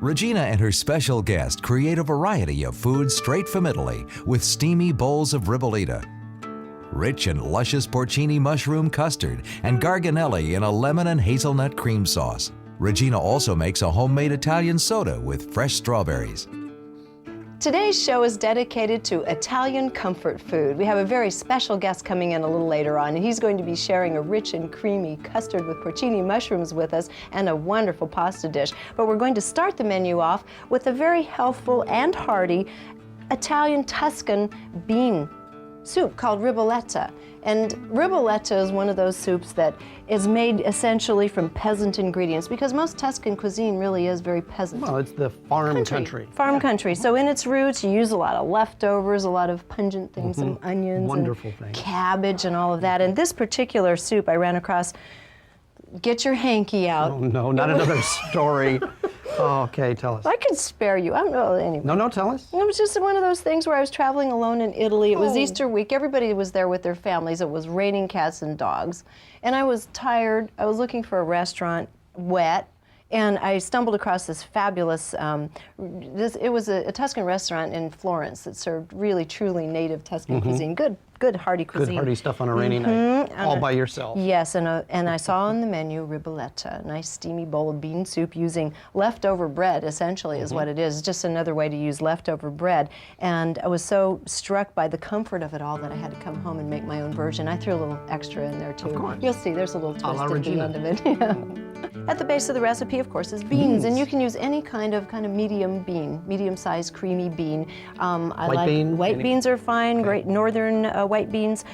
Regina and her special guest create a variety of foods straight from Italy with steamy bowls of Riboletta, rich and luscious porcini mushroom custard, and Garganelli in a lemon and hazelnut cream sauce. Regina also makes a homemade Italian soda with fresh strawberries. Today's show is dedicated to Italian comfort food. We have a very special guest coming in a little later on, and he's going to be sharing a rich and creamy custard with porcini mushrooms with us and a wonderful pasta dish. But we're going to start the menu off with a very healthful and hearty Italian Tuscan bean soup called Riboletta. And Riboletta is one of those soups that is made essentially from peasant ingredients, because most Tuscan cuisine really is very peasant. Well, it's the farm country. Farm country. So in its roots, you use a lot of leftovers, a lot of pungent things, some onions, wonderful and things, cabbage and all of that. And this particular soup I ran across, get your hanky out. Oh no, not another story. Oh, okay, tell us. I could spare you. I don't know, anyway. No, tell us. It was just one of those things where I was traveling alone in Italy. It was Easter week. Everybody was there with their families. It was raining cats and dogs. And I was tired. I was looking for a restaurant, wet, and I stumbled across this fabulous, it was a Tuscan restaurant in Florence that served really, truly native Tuscan cuisine. Good hearty cuisine. Good hearty stuff on a rainy night, all by yourself. Yes, and I saw on the menu Riboletta, a nice steamy bowl of bean soup using leftover bread, essentially is what it is. It's just another way to use leftover bread. And I was so struck by the comfort of it all that I had to come home and make my own version. I threw a little extra in there too. Of course. You'll see, there's a little twist at the Regina. end of it. At the base of the recipe, of course, is beans, and you can use any kind of medium bean, medium-sized creamy bean. White beans are fine. Great northern white beans.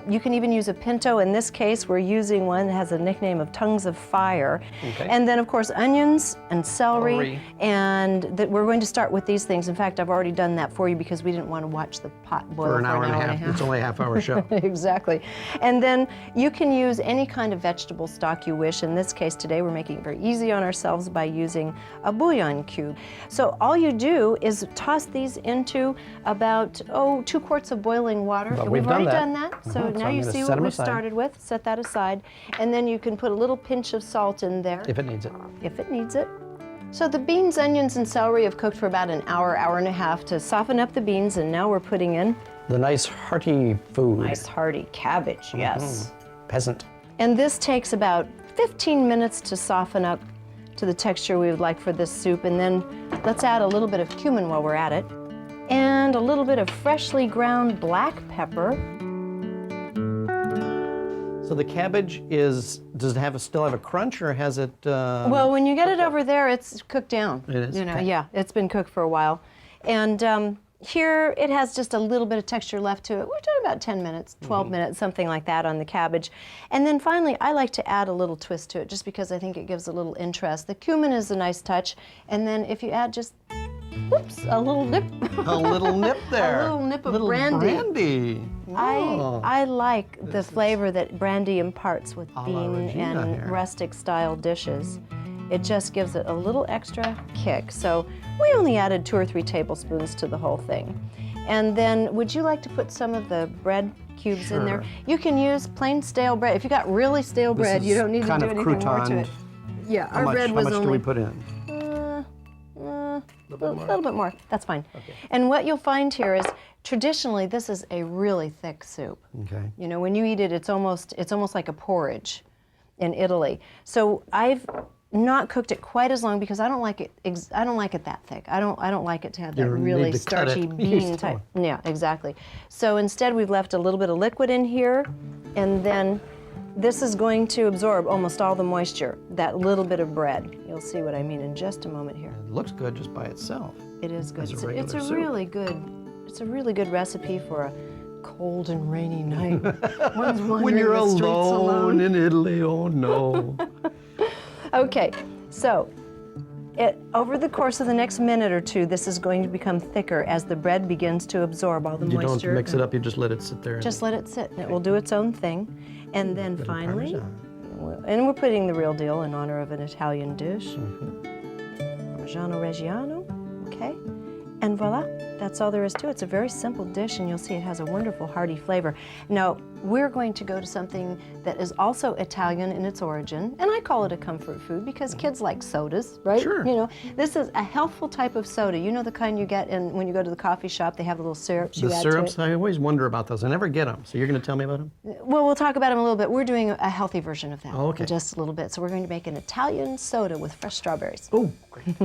You can even use a pinto. In this case, we're using one that has a nickname of Tongues of Fire. Okay. And then, of course, onions and celery. And we're going to start with these things. In fact, I've already done that for you because we didn't want to watch the pot boil For an hour and a half. It's only a half-hour show. Exactly. And then you can use any kind of vegetable stock you wish. In this case today, we're making it very easy on ourselves by using a bouillon cube. So all you do is toss these into about 2 quarts of boiling water. But we've already done that. So So now I'm you gonna see set what 'em we aside. started with. Set that aside. And then you can put a little pinch of salt in there. If it needs it. If it needs it. So the beans, onions, and celery have cooked for about an hour, hour and a half to soften up the beans, and now we're putting in The nice hearty food. nice hearty cabbage, yes. Peasant. And this takes about 15 minutes to soften up to the texture we would like for this soup. And then let's add a little bit of cumin while we're at it, and a little bit of freshly ground black pepper. So the cabbage does it still have a crunch, or has it? Well, when you get it over there, it's cooked down. It is? Okay. Yeah, it's been cooked for a while. And here it has just a little bit of texture left to it. We're talking about 10 minutes, 12 minutes, something like that on the cabbage. And then finally, I like to add a little twist to it just because I think it gives a little interest. The cumin is a nice touch. And then if you add just, whoops, a little nip. A little nip there. A little nip of brandy. brandy. Oh. I like the flavor that brandy imparts with la bean Regina and here. rustic style dishes. It just gives it a little extra kick. So we only added 2 or 3 tablespoons to the whole thing. And then would you like to put some of the bread cubes in there? Sure. You can use plain stale bread. If you got really stale bread, you don't need to do anything more to it. Yeah, our bread was How much only do we put in? a little bit more. That's fine. Okay. And what you'll find here is, traditionally, this is a really thick soup. Okay. You know, when you eat it, it's almost like a porridge in Italy. So I've not cooked it quite as long because I don't like it. I don't like it that thick. I don't like it to have that You really need to cut starchy it. bean type. Yeah, exactly. So instead, we've left a little bit of liquid in here, and then this is going to absorb almost all the moisture. That little bit of bread. You'll see what I mean in just a moment here. It looks good just by itself. It is good. As a It's regular a soup. really good. It's a really good recipe for a cold and rainy night. One's wandering When you're the streets alone in Italy, oh no. Okay, so over the course of the next minute or two, this is going to become thicker as the bread begins to absorb all the You moisture. don't mix it up, you just let it sit there. Just let it sit, and it will do its own thing. And then Bit of finally, Parmesan. and we're putting the real deal in honor of an Italian dish. Parmigiano Reggiano, okay? And voila, That's all there is to it. It's a very simple dish, and you'll see it has a wonderful hearty flavor. Now, we're going to go to something that is also Italian in its origin, and I call it a comfort food because kids like sodas, right? Sure. You know, this is a healthful type of soda. You know the kind you get when you go to the coffee shop, they have the little syrups you The add syrups, to it? I always wonder about those. I never get them. So you're going to tell me about them? Well, we'll talk about them a little bit. We're doing a healthy version of that Oh, okay. in just a little bit. So we're going to make an Italian soda with fresh strawberries. Oh, great.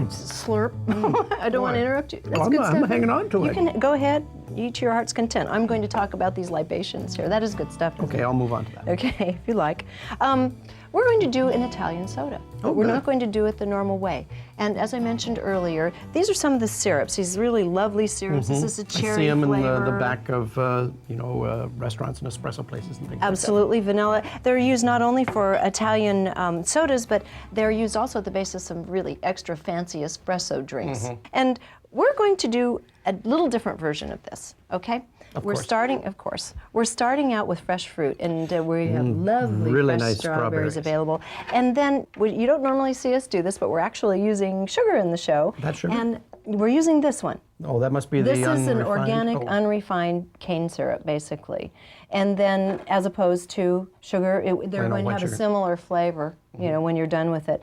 Slurp. I don't want to interrupt you. That's Well, good I'm stuff. hanging on to You it. can go ahead, eat to your heart's content. I'm going to talk about these libations here. That is good stuff. Isn't Okay, it? I'll move on to that. Okay, if you like. We're going to do an Italian soda, but Oh, we're good. not going to do it the normal way. And as I mentioned earlier, these are some of the syrups. These really lovely syrups. This is a cherry Mm-hmm. I see them flavor. in the back of, restaurants and espresso places and things Absolutely, vanilla. They're used not only for Italian sodas, but they're used also at the base of some really extra fancy espresso drinks. Mm-hmm. And we're going to do a little different version of this, okay? We're course. starting, of course. We're starting out with fresh fruit, and we have lovely really fresh nice strawberries strawberries. available. And then you don't normally see us do this, but we're actually using sugar in the show. That's sugar? And we're using this one. like that. Oh, that must be This the is an unrefined- organic, oh. unrefined cane syrup, basically. And then, as opposed to sugar, they're Plain old going to white have a sugar. similar flavor, you know, when you're done with it.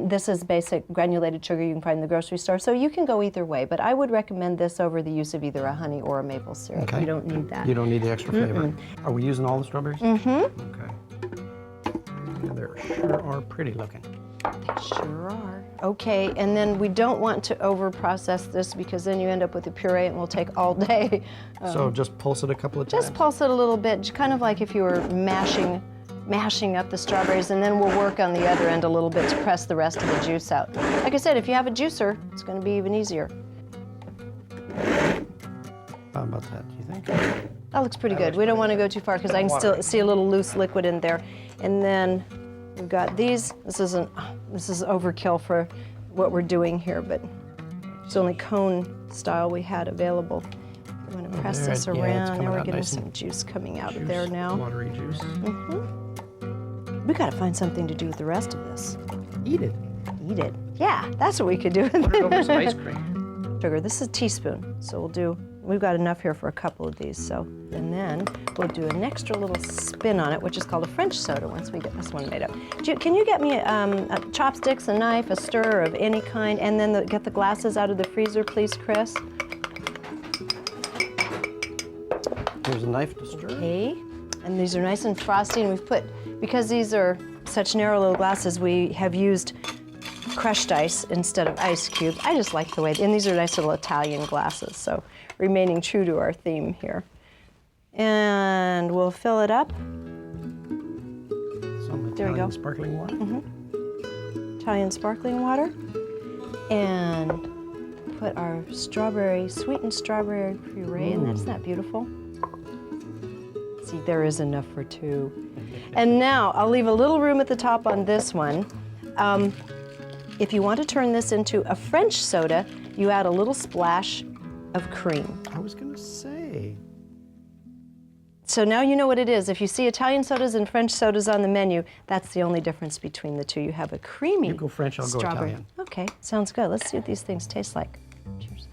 This is basic granulated sugar you can find in the grocery store, so you can go either way. But I would recommend this over the use of either a honey or a maple syrup. Okay. You don't need that. You don't need the extra flavor. Are we using all the strawberries? Mm-hmm. Okay. Yeah, they sure are pretty looking. They sure are. Okay, and then we don't want to over-process this because then you end up with a puree and it will take all day. So just pulse it a couple of times? Just pulse it a little bit, kind of like if you were mashing up the strawberries, and then we'll work on the other end a little bit to press the rest of the juice out. Like I said, if you have a juicer, it's going to be even easier. How about that, do you think? That looks pretty good. We don't want to go too far because I can still see a little loose liquid in there. And then we've got these. This is overkill for what we're doing here, but it's the only cone style we had available. I'm going to press there this it- yeah, it's around. coming Now we're out getting nice and some juice coming out of there now. Watery juice. We got to find something to do with the rest of this. Eat it. Eat it. Yeah, that's what we could do. Put it over some ice cream. Sugar. This is a teaspoon, so we've got enough here for a couple of these. So, and then we'll do an extra little spin on it, which is called a French soda once we get this one made up. Can you get me chopsticks, a knife, a stirrer of any kind, and then get the glasses out of the freezer, please, Chris? Here's a knife to stir. Okay, and these are nice and frosty, and we've put, because these are such narrow little glasses, we have used crushed ice instead of ice cubes. I just like the way, and these are nice little Italian glasses, so remaining true to our theme here. And we'll fill it up, Some There we Italian go. sparkling water. Italian sparkling water, and put our sweetened strawberry puree in. Isn't that beautiful? See, there is enough for two. And now, I'll leave a little room at the top on this one. If you want to turn this into a French soda, you add a little splash of cream. I was going to say. So now you know what it is. If you see Italian sodas and French sodas on the menu, that's the only difference between the two. You have a creamy You go French, I'll go strawberry. Italian. Okay, sounds good. Let's see what these things taste like. Cheers.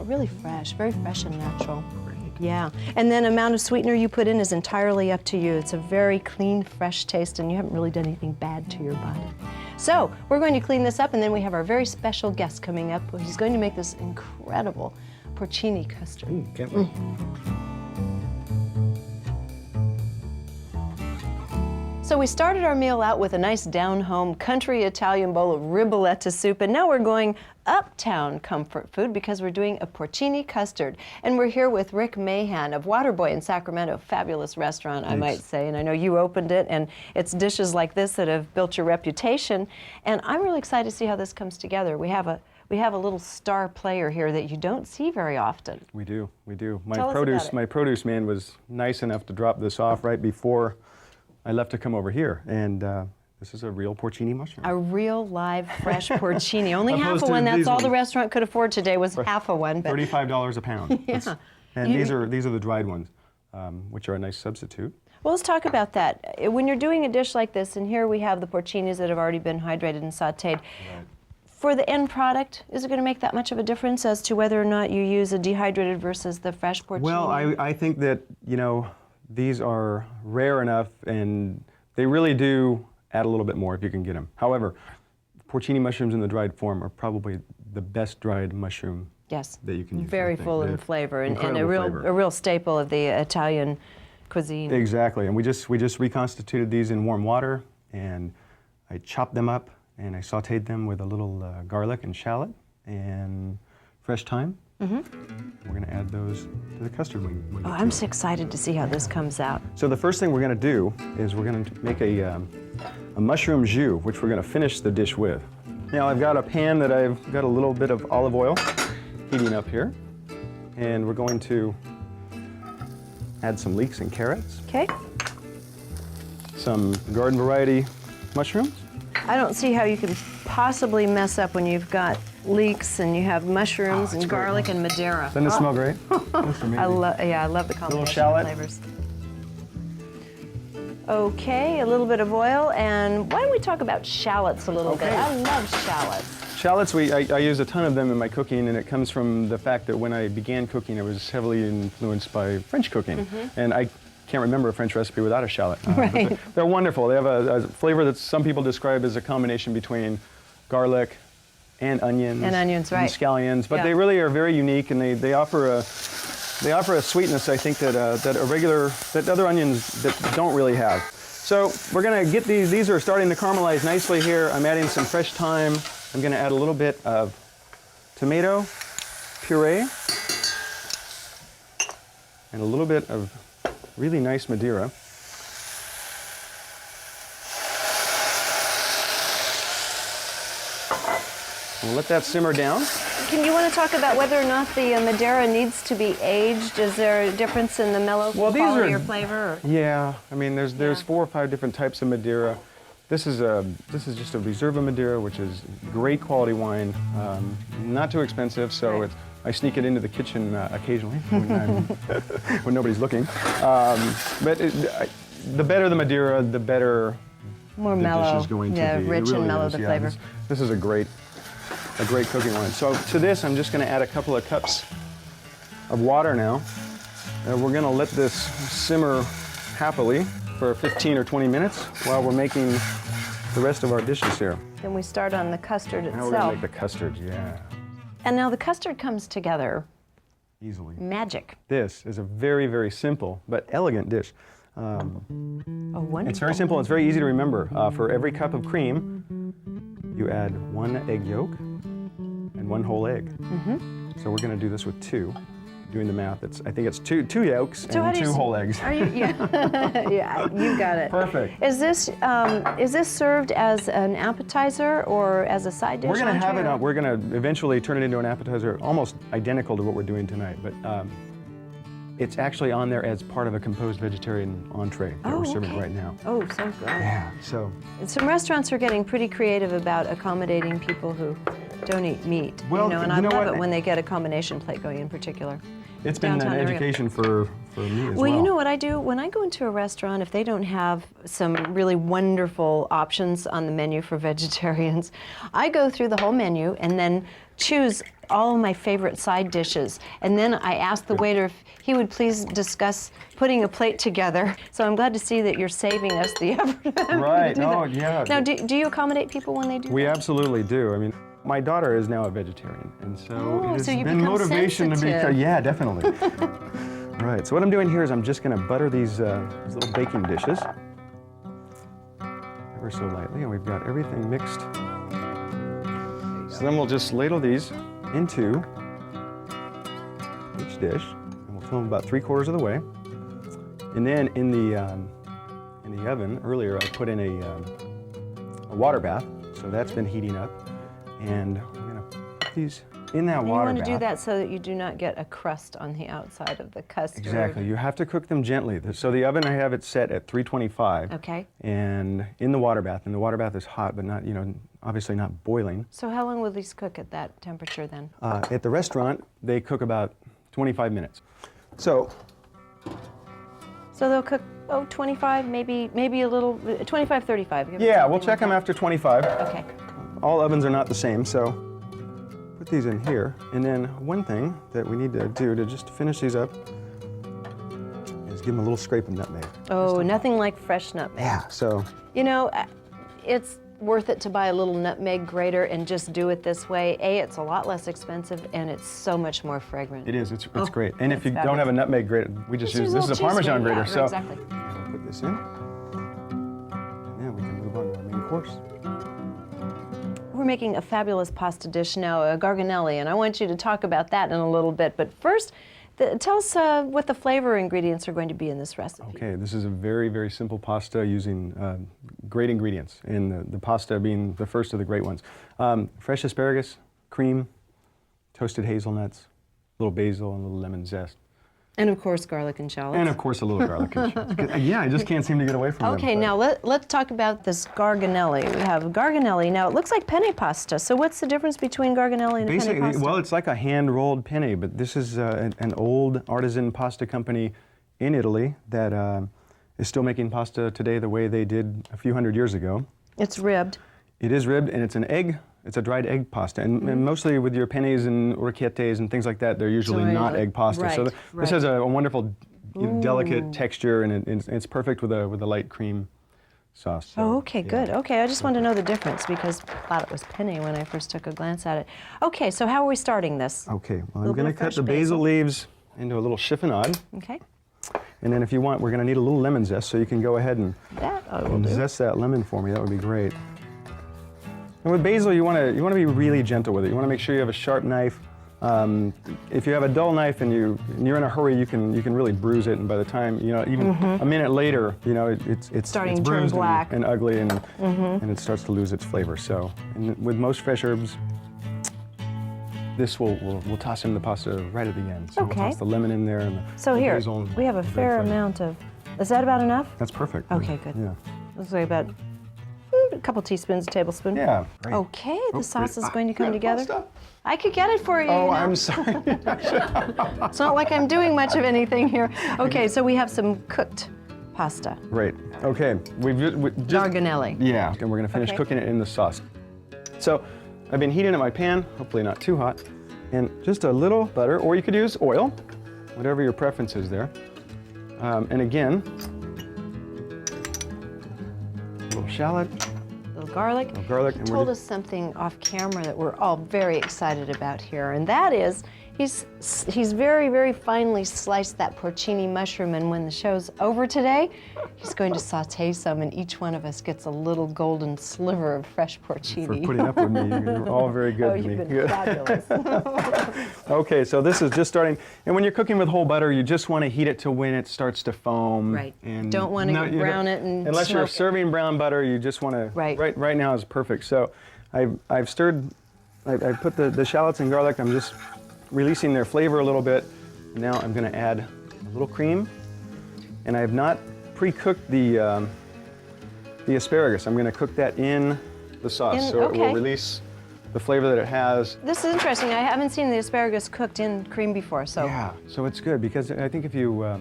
Really fresh, very fresh and natural. Great. Yeah, and then amount of sweetener you put in is entirely up to you. It's a very clean, fresh taste, and you haven't really done anything bad to your body. So we're going to clean this up, and then we have our very special guest coming up. He's going to make this incredible porcini custard. Ooh, can't wait. So we started our meal out with a nice down-home country Italian bowl of Riboletta soup, and now we're going uptown comfort food because we're doing a porcini custard. And we're here with Rick Mahan of Waterboy in Sacramento, fabulous restaurant, I might say. And I know you opened it, and it's dishes like this that have built your reputation. And I'm really excited to see how this comes together. We have a little star player here that you don't see very often. We do. Tell us about it. My produce man was nice enough to drop this off right before I left to come over here, and this is a real porcini mushroom. A real live fresh porcini. Only half Opposed a to one. That's these all the ones. restaurant could afford today was half a one. But $35 a pound. Yeah. And You- these are the dried ones, which are a nice substitute. Well, let's talk about that. When you're doing a dish like this, and here we have the porcinis that have already been hydrated and sautéed, for the end product, is it going to make that much of a difference as to whether or not you use a dehydrated versus the fresh porcini? Well, I think that, you know, these are rare enough, and they really do add a little bit more if you can get them. However, porcini mushrooms in the dried form are probably the best dried mushroom that you can use. Very full in flavor, and a flavor. real staple of the Italian cuisine. Exactly, and we just reconstituted these in warm water, and I chopped them up, and I sautéed them with a little garlic and shallot and fresh thyme. We're going to add those to the custard when I'm so excited to see how this comes out. So the first thing we're going to do is we're going to make a mushroom jus, which we're going to finish the dish with. Now I've got a pan that I've got a little bit of olive oil heating up here, and we're going to add some leeks and carrots. Okay. Some garden variety mushrooms. I don't see how you could possibly mess up when you've got leeks and you have mushrooms and garlic and Madeira. Doesn't it smell great? That's amazing. I love the combination shallot. of flavors. Okay, a little bit of oil, and why don't we talk about shallots a little bit? I love shallots. Shallots, I use a ton of them in my cooking, and it comes from the fact that when I began cooking, I was heavily influenced by French cooking, and I can't remember a French recipe without a shallot. Right. They're wonderful. They have a flavor that some people describe as a combination between garlic and onions. And onions, right. And scallions, but Yeah. they really are very unique, and they offer a sweetness, I think, that other onions that don't really have. So we're going to get these are starting to caramelize nicely here. I'm adding some fresh thyme. I'm going to add a little bit of tomato puree and a little bit of really nice Madeira. We'll let that simmer down. Can you want to talk about whether or not the Madeira needs to be aged? Is there a difference in the mellow quality or flavor? Or? Yeah, I mean, there's 4 or 5 different types of Madeira. This is just a Reserva Madeira, which is great quality wine, not too expensive. So I sneak it into the kitchen occasionally when nobody's looking. But the better the Madeira, the better More the mellow. dish is going to be. Rich and mellow the flavor. This is a great cooking wine. So to this, I'm just going to add a couple of cups of water now. We're going to let this simmer happily for 15 or 20 minutes while we're making the rest of our dishes here. Then we start on the custard itself. Now we're going to make the custard, yeah. And now the custard comes together. Easily. Magic. This is a very, very simple but elegant dish. Wonderful. It's very simple. It's very easy to remember. For every cup of cream, you add 1 egg yolk and 1 whole egg. So we're going to do this with 2. Doing the math, I think it's two yolks and 2 whole eggs. Are you? Yeah, yeah, you got it. Perfect. Is this served as an appetizer or as a side dish? We're going to have entree, it. or? We're going to eventually turn it into an appetizer, almost identical to what we're doing tonight. But it's actually on there as part of a composed vegetarian entree that we're serving right now. Oh, so good. Yeah. So. Some restaurants are getting pretty creative about accommodating people who don't eat meat. Well, and I love it when they get a combination plate going in particular. It's been an education for me as well. Well, you know what I do? When I go into a restaurant, if they don't have some really wonderful options on the menu for vegetarians, I go through the whole menu and then choose all of my favorite side dishes. And then I ask the waiter if he would please discuss putting a plate together. So I'm glad to see that you're saving us the effort. Right. Oh, yeah. Now, do you accommodate people when they do that? We absolutely do. I mean, my daughter is now a vegetarian, and so it has so you been become motivation to sensitive. become. Yeah, definitely. Right. So what I'm doing here is I'm just going to butter these little baking dishes ever so lightly, and we've got everything mixed. So then we'll just ladle these into each dish, and we'll fill them about 3/4 of the way. And then in the oven earlier, I put in a water bath, so that's been heating up. And I'm going to put these in that water bath. You want to do that so that you do not get a crust on the outside of the custard. Exactly. You have to cook them gently. So the oven, I have it set at 325. Okay. And in the water bath, and the water bath is hot, but not, obviously not boiling. So how long will these cook at that temperature then? At the restaurant, they cook about 25 minutes. So So they'll cook, 25, maybe a little, 25, 35. Give it Yeah, we'll something check them like after 25. that. Okay. All ovens are not the same, so put these in here. And then one thing that we need to do to just finish these up is give them a little scrape of nutmeg. Oh, nothing like fresh nutmeg. Yeah, so You know, it's worth it to buy a little nutmeg grater and just do it this way. It's a lot less expensive and it's so much more fragrant. it is, it's great. And if you it's don't have a nutmeg grater, we just use, this is a Parmesan grater. Yeah, So exactly. we'll put this in, and then we can move on to our main course. We're making a fabulous pasta dish now, a Garganelli, and I want you to talk about that in a little bit. But first, tell us what the flavor ingredients are going to be in this recipe. Okay, this is a very, very simple pasta using great ingredients, and the pasta being the first of the great ones. Fresh asparagus, cream, toasted hazelnuts, a little basil, and a little lemon zest. And of course, garlic and shallots. And of course, a little garlic and shallots. Yeah, I just can't seem to get away from them. Okay, now let's talk about this Garganelli. We have Garganelli. Now, it looks like penne pasta. So what's the difference between Garganelli and Basically, penne pasta? well, it's like a hand-rolled penne, but this is an old artisan pasta company in Italy that is still making pasta today the way they did a few hundred years ago. It's ribbed. It is ribbed, and it's an egg. It's a dried egg pasta, and mostly with your pennes and orecchiettes and things like that, they're usually not egg pasta. Right, so this has a wonderful, delicate Ooh. texture, and it's perfect with a light cream sauce. So, Oh, okay, yeah. good. Okay, I just wanted to know the difference because I thought it was penne when I first took a glance at it. Okay, so how are we starting this? Okay, well, Little I'm going bit to of cut fresh the basil leaves into a little chiffonade, Okay, and then if you want, we're going to need a little lemon zest, so you can go ahead and that I will do. zest that lemon for me. That would be great. And with basil, you want to be really gentle with it. You want to make sure you have a sharp knife. If you have a dull knife and you're in a hurry, you can really bruise it. And by the time even a minute later, it's Starting it's to turn bruised black. and ugly, and it starts to lose its flavor. So, and with most fresh herbs, this we'll toss in the pasta right at the end. So Okay. we'll toss the lemon in there and So the here, basil and we have a the red fair flavor. amount of, is that about enough? That's perfect. Okay, good. Yeah. Looks like about a couple teaspoons, a tablespoon. Yeah. Great. Okay, the Oh, sauce great. is going to come Yeah, together. pasta. I could get it for you. Oh, you know. I'm sorry. It's not like I'm doing much of anything here. Okay, so we have some cooked pasta. Great. Okay. We just Garganelli. Yeah, and we're going to finish Okay. cooking it in the sauce. So I've been heating up my pan, hopefully not too hot, and just a little butter, or you could use oil, whatever your preference is there. And again, a little shallot, Little garlic. a little garlic, and He told us something off camera that we're all very excited about here, and that is he's very, very finely sliced that porcini mushroom, and when the show's over today, he's going to saute some, and each one of us gets a little golden sliver of fresh porcini. for putting up with me. You're all very good Oh, to you've me. been fabulous. Okay, so this is just starting, and when you're cooking with whole butter, you just want to heat it to when it starts to foam. Right. And Don't want to you brown don't- it and unless you're smoke it. serving brown butter, you just want to. Right. Right now is perfect. So, I've stirred. I put the shallots and garlic. I'm just releasing their flavor a little bit. Now I'm going to add a little cream, and I have not pre-cooked the asparagus. I'm going to cook that in the sauce, so it will okay. release the flavor that it has. This is interesting. I haven't seen the asparagus cooked in cream before, so. Yeah, so it's good because I think if you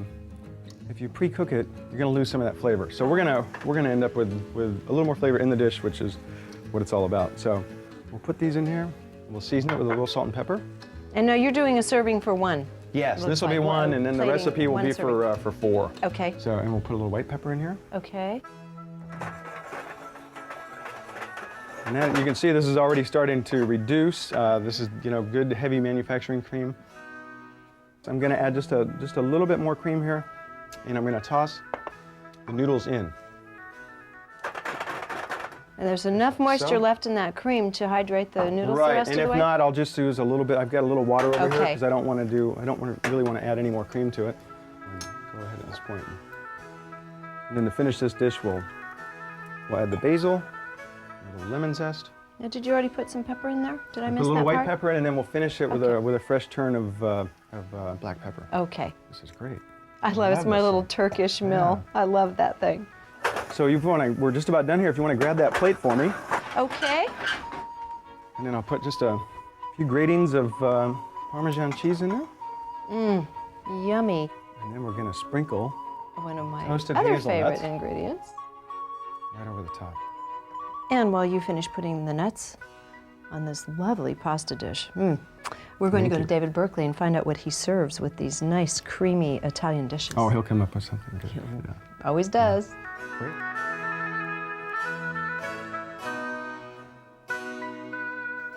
pre-cook it, you're going to lose some of that flavor. So we're gonna end up with a little more flavor in the dish, which is what it's all about. So we'll put these in here. We'll season it with a little salt and pepper. And no, you're doing a serving for one. Yes, Looks this will be like one, and then the plating, recipe will one be serving. for 4. Okay. So, and we'll put a little white pepper in here. Okay. And now you can see this is already starting to reduce. This is good heavy manufacturing cream. So I'm going to add just a little bit more cream here, and I'm going to toss the noodles in. And there's enough moisture So? left in that cream to hydrate the noodles the Right, rest and of if the way? not, I'll just use a little bit. I've got a little water over here Okay. because I don't really want to add any more cream to it. Go ahead at this point. And then to finish this dish, we'll add the basil, a little lemon zest. Now, did you already put some pepper in there? Did I Put miss a little that white part? pepper in, and then we'll finish it with Okay. a fresh turn of black pepper. Okay. This is great. I love it. It's my this. little Turkish mill. I love that thing. So we're just about done here. If you want to grab that plate for me, Okay. and then I'll put just a few gratings of Parmesan cheese in there, Yummy. and then we're going to sprinkle one of my Toasted other hazelnuts. favorite ingredients. Right over the top. And while you finish putting the nuts on this lovely pasta dish, we're going to go to David Berkeley and find out what he serves with these nice, creamy Italian dishes. Oh, he'll come up with something good. Yeah. Always does. Great.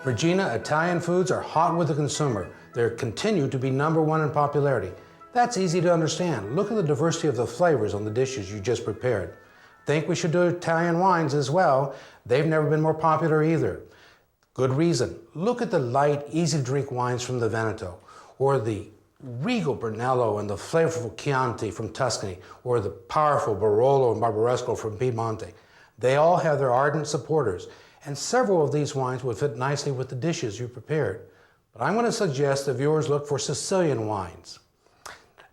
Regina, Italian foods are hot with the consumer. They continue to be #1 in popularity. That's easy to understand. Look at the diversity of the flavors on the dishes you just prepared. Think we should do Italian wines as well? They've never been more popular either. Good reason. Look at the light, easy-to-drink wines from the Veneto, or the regal Brunello and the flavorful Chianti from Tuscany, or the powerful Barolo and Barbaresco from Piemonte. They all have their ardent supporters, and several of these wines would fit nicely with the dishes you prepared. But I'm going to suggest the viewers look for Sicilian wines.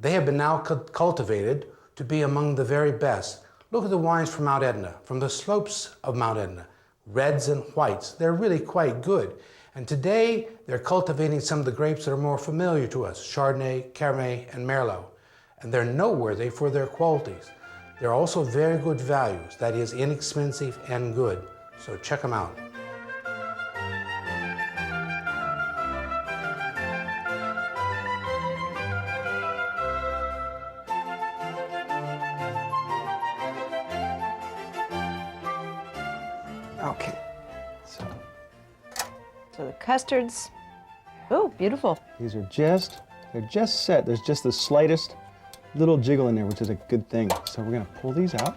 They have been now cultivated to be among the very best. Look at the wines from Mount Etna, from the slopes of Mount Etna. Reds and whites, they're really quite good. And today, they're cultivating some of the grapes that are more familiar to us, Chardonnay, Cabernet, and Merlot. And they're noteworthy for their qualities. They're also very good values, that is, inexpensive and good. So check them out. Okay. So the custards, oh, beautiful. These are they're just set. There's just the slightest little jiggle in there, which is a good thing. So we're gonna pull these out.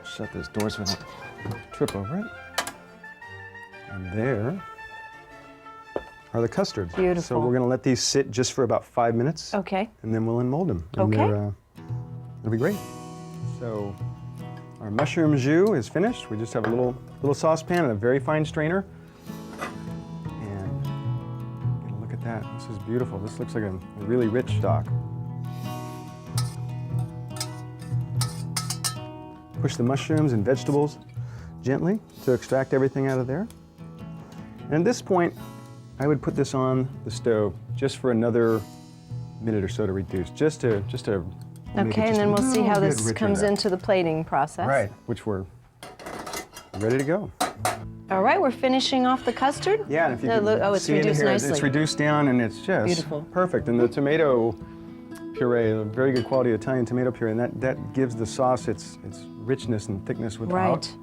Shut those doors so we don't trip over it. And there are the custards. Beautiful. So we're gonna let these sit just for about 5 minutes. Okay. And then we'll unmold them. And Okay. It'll be great. So our mushroom jus is finished. We just have a little saucepan and a very fine strainer. And get a look at that. This is beautiful. This looks like a really rich stock. Push the mushrooms and vegetables gently to extract everything out of there. And at this point, I would put this on the stove just for another minute or so to reduce, just to make it Okay, and just then a we'll see little how bit this richer comes there. into the plating process. Right, which we're ready to go. All right, we're finishing off the custard. Yeah, and if you No, can look, oh, it's see in reduced here, nicely. it's reduced down and it's just Beautiful. perfect. And the tomato puree, a very good quality Italian tomato puree, and that gives the sauce its richness and thickness without Right.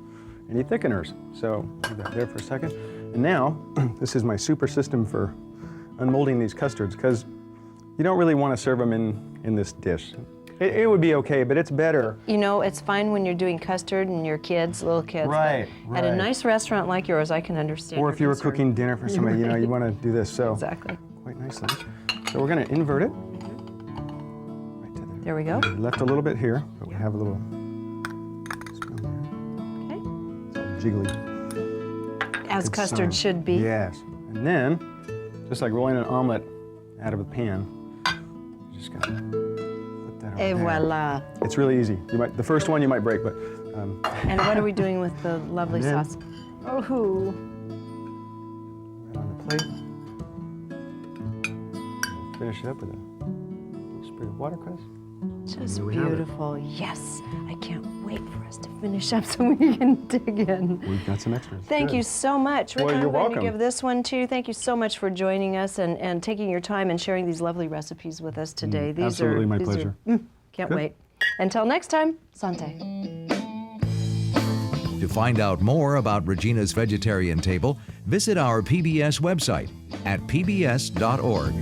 any thickeners. So leave that there for a second. And now, this is my super system for unmolding these custards, because you don't really want to serve them in this dish. It would be okay, but it's better. You know, it's fine when you're doing custard and your kids, little kids. but Right, At a right. nice restaurant like yours, I can understand. Or your if you were concern. cooking dinner for somebody, you know, you want to do this. So Exactly. quite nicely. So we're going to invert it. Right to there. There we go. We left a little bit here, but we have a little spoon there. Okay. It's all jiggly. As Good custard sign. should be. Yes. And then, just like rolling an omelet out of a pan, you just gotta flip that over Et there. voila. It's really easy. The first one you might break, but And what are we doing with the lovely And then- sauce? Oh, right on the plate. We'll finish it up with a little sprig of watercress. just There we have it. beautiful. Yes, I can't wait for us to finish up so we can dig in. We've got some extras. Thank Good. you so much. Rick, Well, you're I'm going to welcome. give this one to you. Thank you so much for joining us and taking your time and sharing these lovely recipes with us today. These absolutely are, my these are- pleasure. can't Good. wait. Until next time, Sante. To find out more about Regina's Vegetarian Table, visit our PBS website at pbs.org.